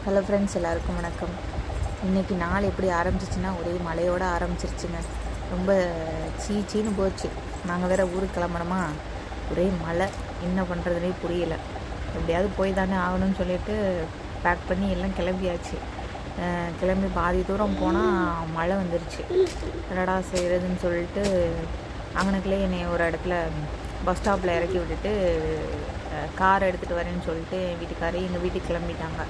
Hello friends, எல்லாருக்கும் வணக்கம். இன்றைக்கி நாள் எப்படி ஆரம்பிச்சிச்சின்னா ஒரே மழையோடு ஆரம்பிச்சிருச்சுங்க. ரொம்ப சீச்சின்னு போச்சு. நாங்கள் வேறு ஊருக்கு கிளம்பணுமா, ஒரே மழை. என்ன பண்ணுறதுனே புரியலை. எப்படியாவது போய் தானே ஆகணும்னு சொல்லிட்டு பேக் பண்ணி எல்லாம் கிளம்பியாச்சு. கிளம்பி பாதி தூரம் போனால் மழை வந்துருச்சு. என்னடா செய்கிறதுன்னு சொல்லிட்டு அங்கனக்குள்ளே என்னை ஒரு இடத்துல பஸ் ஸ்டாப்பில் இறக்கி விட்டுட்டு கார் எடுத்துகிட்டு வரேன்னு சொல்லிட்டு என் வீட்டுக்காரே எங்கள் வீட்டுக்கு கிளம்பிட்டாங்க.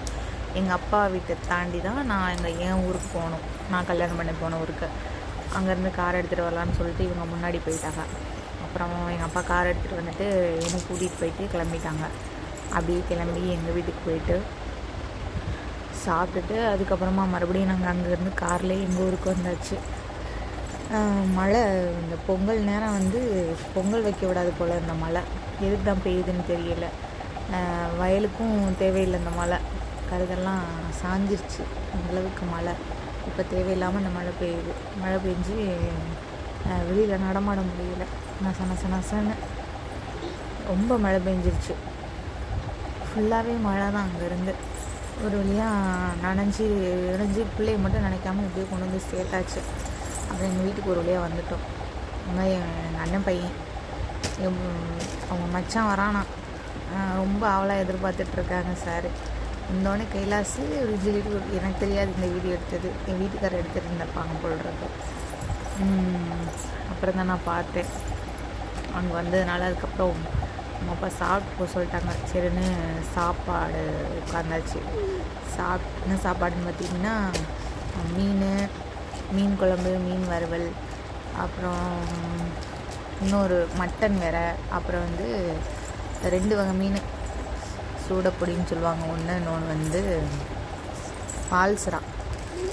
எங்கள் அப்பா வீட்டை தாண்டி தான் நான் என் ஊருக்கு போகணும். நான் கல்யாணம் பண்ணி போன ஊருக்கு. அங்கேருந்து கார் எடுத்துகிட்டு வரலான்னு சொல்லிட்டு இவங்க முன்னாடி போயிட்டாங்க. அப்புறம் எங்கள் அப்பா கார் எடுத்துகிட்டு வந்துட்டு என்னை கூட்டிகிட்டு போயிட்டு கிளம்பிட்டாங்க. அப்படியே கிளம்பி எங்கள் வீட்டுக்கு போயிட்டு சாப்பிட்டுட்டு அதுக்கப்புறமா மறுபடியும் நாங்கள் அங்கேருந்து கார்லேயே எங்கள் ஊருக்கு வந்தாச்சு. மழை இந்த பொங்கல் நேரம் பொங்கல் வைக்க விடாது போல். இந்த மழை எதுக்கு தான் பெய்யுதுன்னு தெரியல. வயலுக்கும் தேவையில்லை இந்த மழை. கருதெல்லாம் சாஞ்சிருச்சு அந்தளவுக்கு மழை. இப்போ தேவையில்லாமல் இந்த மழை பெய்யுது. மழை பெஞ்சு வெளியில் நடமாட முடியல. நசன்னு ரொம்ப மழை பெஞ்சிருச்சு. ஃபுல்லாகவே மழை தான். அங்கேருந்து ஒரு வழியாக நனைஞ்சி பிள்ளைய மட்டும் நினைக்காம இப்படியே கொண்டு வந்து சேர்த்தாச்சு. அப்புறம் எங்கள் வீட்டுக்கு ஒரு வழியாக வந்துட்டோம். அங்கே எங்கள் அண்ணன் பையன் அவங்க மச்சான் வரானா. ரொம்ப ஆவலாக எதிர்பார்த்துட்ருக்காங்க சார். இந்தோடனே கைலாசு அப்படின்னு சொல்லிட்டு எனக்கு தெரியாது இந்த வீடியோ எடுத்தது. என் வீட்டுக்காரர் எடுத்துருந்துருப்பாங்க போடுறது. அப்புறம் தான் நான் பார்த்தேன். அங்கே வந்ததுனால அதுக்கப்புறம் அவங்க அப்பா சாப்பிட்டு போக சொல்லிட்டாங்க. சரின்னு சாப்பாடு உட்காந்தாச்சு. என்ன சாப்பாடுன்னு பார்த்திங்கன்னா மீன் குழம்பு, மீன் வறுவல், அப்புறம் இன்னொரு மட்டன் வேறு, அப்புறம் 2 வகை மீன். சூடப்பொடின்னு சொல்லுவாங்க ஒன்று, இன்னொன்று பால்சரா.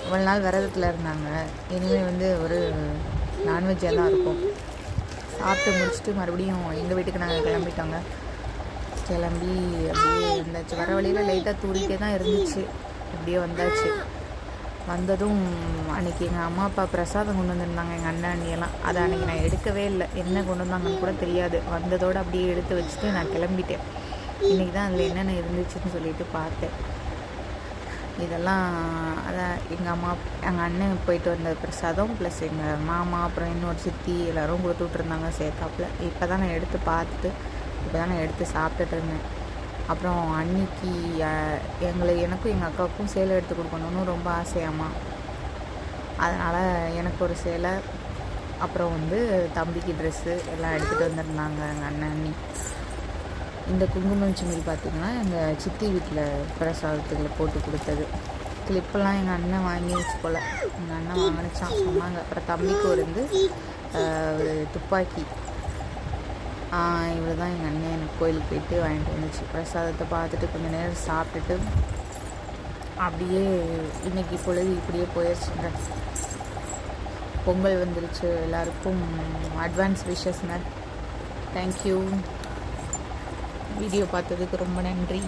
இவ்வளோ நாள் விரதத்தில் இருந்தாங்க. இனிமேல் ஒரு நான்வெஜ் எல்லாம் இருக்கும். சாப்பிட்டு முடிச்சுட்டு மறுபடியும் எங்கள் வீட்டுக்கு நாங்கள் கிளம்பிட்டோங்க. கிளம்பி அப்படியே வந்தாச்சு. வர வழியில் லைட்டாக தூரிட்டே தான் இருந்துச்சு. அப்படியே வந்தாச்சு. வந்ததும் அன்றைக்கி எங்கள் அம்மா அப்பா பிரசாதம் கொண்டு வந்திருந்தாங்க, எங்கள் அண்ணன் அண்ணியெல்லாம். அதை அன்றைக்கி நான் எடுக்கவே இல்லை. என்ன கொண்டு வந்தாங்கன்னு கூட தெரியாது. வந்ததோடு அப்படியே எடுத்து வச்சுட்டு நான் கிளம்பிட்டேன். இன்றைக்கி தான் அதில் என்னென்ன இருந்துச்சுன்னு சொல்லிட்டு பார்த்தேன். இதெல்லாம் அதான் எங்கள் அண்ணன் போயிட்டு வந்த பிரசாதம் ப்ளஸ் எங்கள் மாமா அப்புறம் இன்னொரு சித்தி எல்லோரும் கொடுத்து விட்ருந்தாங்க சேர்த்தாப்புல. இப்போ தான் நான் எடுத்து பார்த்துட்டு எடுத்து சாப்பிட்டுட்டு இருந்தேன். அப்புறம் அன்னைக்கு எனக்கும் எங்கள் அக்காவுக்கும் சேலை எடுத்து கொடுக்கணுன்னு ரொம்ப ஆசையாம்மா. அதனால் எனக்கு ஒரு சேலை, அப்புறம் தம்பிக்கு ட்ரெஸ்ஸு எல்லாம் எடுத்துகிட்டு வந்திருந்தாங்க எங்கள் அண்ணன் அண்ணி. இந்த குங்குமம் சிமிழ் பார்த்திங்கன்னா எங்கள் சித்தி வீட்டில் பிரசாதத்துக்குள்ள போட்டு கொடுத்தது. கிளிப்பெல்லாம் எங்கள் அண்ணன் வாங்கி வச்சு போல். எங்கள் அண்ணன் வாங்கினச்சான் சொன்னாங்க. அப்புறம் தம்பிக்கு ஒரு துப்பாக்கி. இவ்வளோ தான் எங்கள் அண்ணன் எனக்கு கோயிலுக்கு போயிட்டு வாங்கிட்டு வந்துச்சு. பிரசாதத்தை பார்த்துட்டு கொஞ்சம் நேரம் சாப்பிட்டுட்டு அப்படியே இன்றைக்கி பொழுது இப்படியே போயிடுச்சுங்க. பொங்கல் வந்துருச்சு. எல்லாருக்கும் அட்வான்ஸ் விஷஸ்ங்க. தேங்க்யூ. வீடியோ பார்த்ததுக்கு ரொம்ப நன்றி.